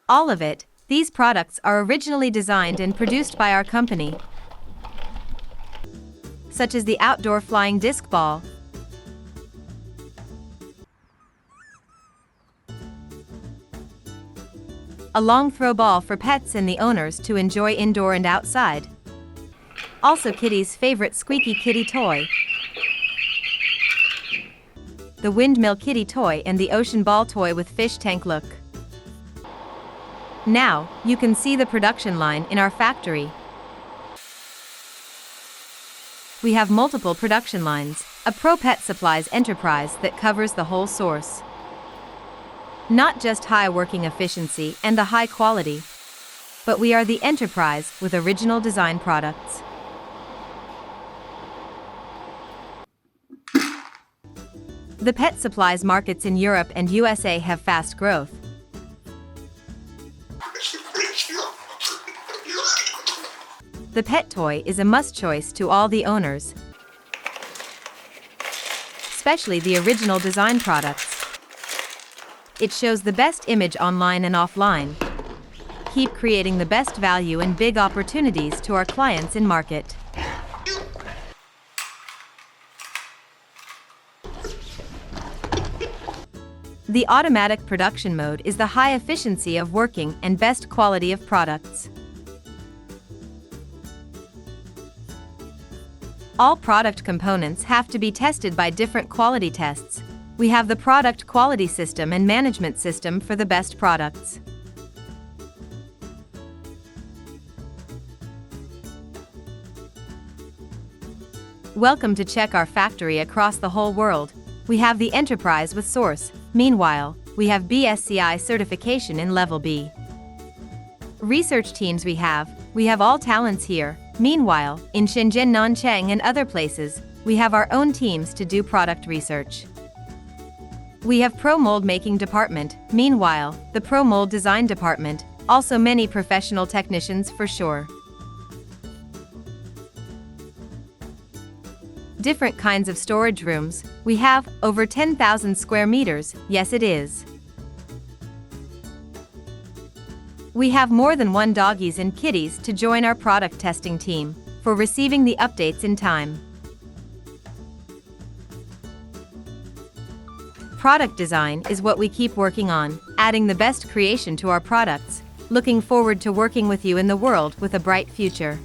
All of it. These products are originally designed and produced by our company, such as the outdoor flying disc ball, a long throw ball for pets and the owners to enjoy indoor and outside. Also Kitty's favorite squeaky kitty toy, the windmill kitty toy and the ocean ball toy with fish tank look. Now, you can see the production line in our factory. We have multiple production lines, a pro pet supplies enterprise that covers the whole source. Not just high working efficiency and the high quality, but we are the enterprise with original design products. The pet supplies markets in Europe and USA have fast growth. The pet toy is a must choice to all the owners, especially the original design products. It shows the best image online and offline. Keep creating the best value and big opportunities to our clients in market. The automatic production mode is the high efficiency of working and best quality of products. All product components have to be tested by different quality tests. We have the product quality system and management system for the best products. Welcome to check our factory across the whole world. We have the enterprise with Source. Meanwhile, we have BSCI certification in level B. Research teams we have all talents here. Meanwhile, in Shenzhen, Nanchang and other places, we have our own teams to do product research. We have pro mold making department, meanwhile, the pro mold design department, also many professional technicians for sure. Different kinds of storage rooms, we have over 10,000 square meters, yes it is. We have more than one doggies and kitties to join our product testing team for receiving the updates in time. Product design is what we keep working on, adding the best creation to our products. Looking forward to working with you in the world with a bright future.